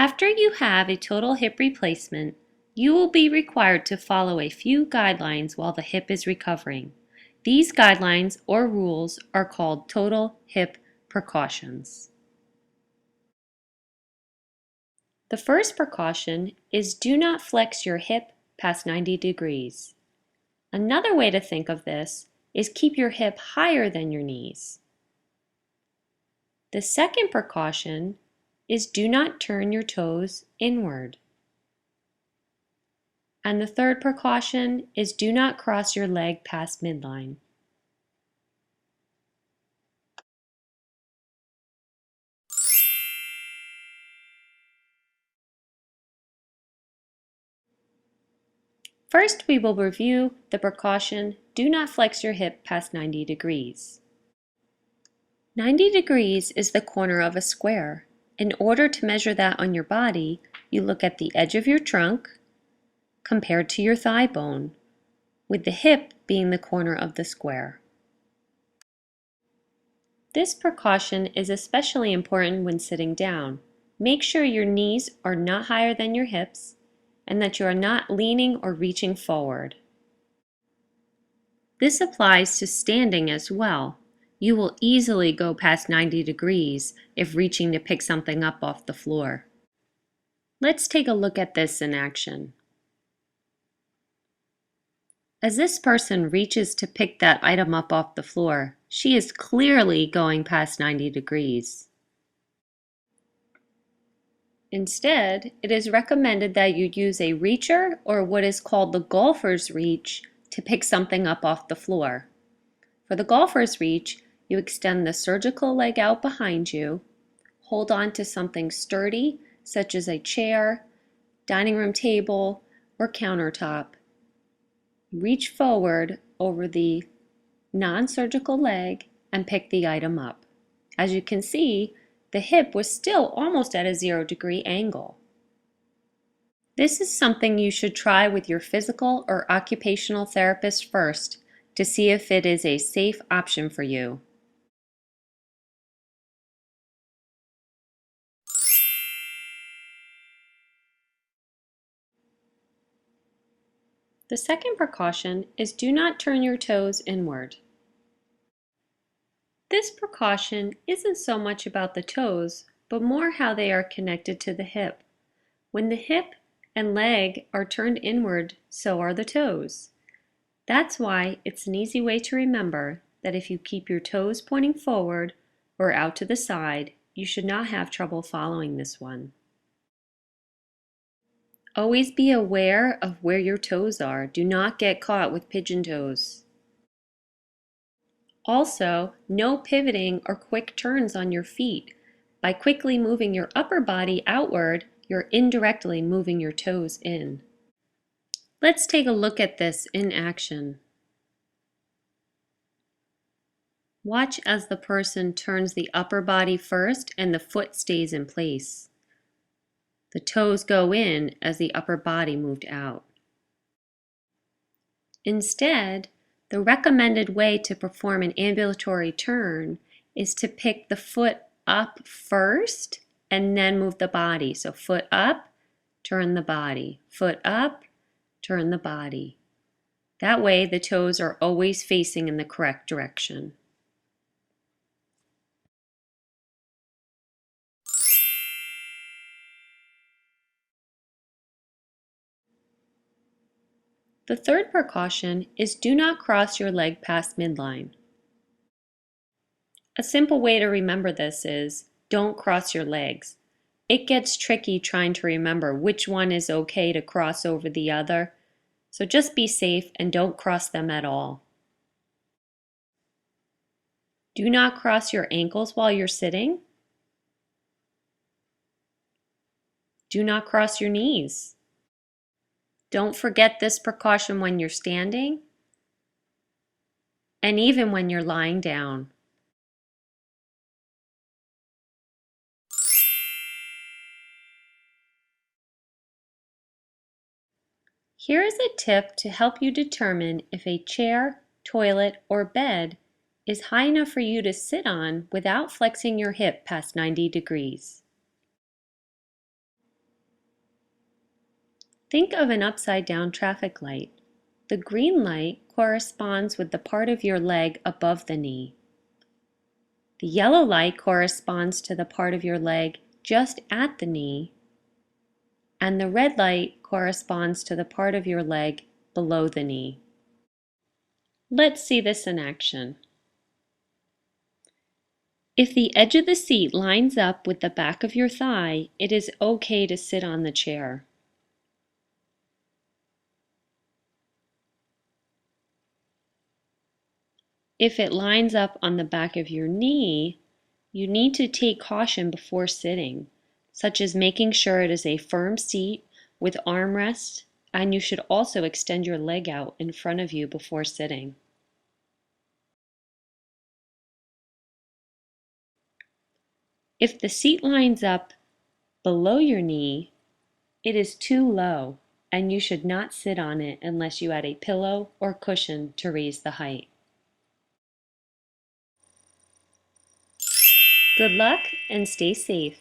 After you have a total hip replacement, you will be required to follow a few guidelines while the hip is recovering. These guidelines or rules are called total hip precautions. The first precaution is do not flex your hip past 90 degrees. Another way to think of this is keep your hip higher than your knees. The second precaution is do not turn your toes inward. And the third precaution is do not cross your leg past midline. First, we will review the precaution, do not flex your hip past 90 degrees. 90 degrees is the corner of a square. In order to measure that on your body, you look at the edge of your trunk compared to your thigh bone, with the hip being the corner of the square. This precaution is especially important when sitting down. Make sure your knees are not higher than your hips and that you are not leaning or reaching forward. This applies to standing as well. You will easily go past 90 degrees if reaching to pick something up off the floor. Let's take a look at this in action. As this person reaches to pick that item up off the floor, she is clearly going past 90 degrees. Instead, it is recommended that you use a reacher or what is called the golfer's reach to pick something up off the floor. For the golfer's reach, you extend the surgical leg out behind you, hold on to something sturdy such as a chair, dining room table, or countertop. Reach forward over the non-surgical leg and pick the item up. As you can see, the hip was still almost at a 0-degree angle. This is something you should try with your physical or occupational therapist first to see if it is a safe option for you. The second precaution is do not turn your toes inward. This precaution isn't so much about the toes, but more how they are connected to the hip. When the hip and leg are turned inward, so are the toes. That's why it's an easy way to remember that if you keep your toes pointing forward or out to the side, you should not have trouble following this one. Always be aware of where your toes are. Do not get caught with pigeon toes. Also, no pivoting or quick turns on your feet. By quickly moving your upper body outward, you're indirectly moving your toes in. Let's take a look at this in action. Watch as the person turns the upper body first and the foot stays in place. The toes go in as the upper body moved out. Instead, the recommended way to perform an ambulatory turn is to pick the foot up first and then move the body. So foot up, turn the body. Foot up, turn the body. That way the toes are always facing in the correct direction. The third precaution is do not cross your leg past midline. A simple way to remember this is don't cross your legs. It gets tricky trying to remember which one is okay to cross over the other, so just be safe and don't cross them at all. Do not cross your ankles while you're sitting. Do not cross your knees. Don't forget this precaution when you're standing and even when you're lying down. Here is a tip to help you determine if a chair, toilet, or bed is high enough for you to sit on without flexing your hip past 90 degrees. Think of an upside-down traffic light. The green light corresponds with the part of your leg above the knee. The yellow light corresponds to the part of your leg just at the knee, and the red light corresponds to the part of your leg below the knee. Let's see this in action. If the edge of the seat lines up with the back of your thigh, it is okay to sit on the chair. If it lines up on the back of your knee, you need to take caution before sitting, such as making sure it is a firm seat with armrests, and you should also extend your leg out in front of you before sitting. If the seat lines up below your knee, it is too low, and you should not sit on it unless you add a pillow or cushion to raise the height. Good luck and stay safe.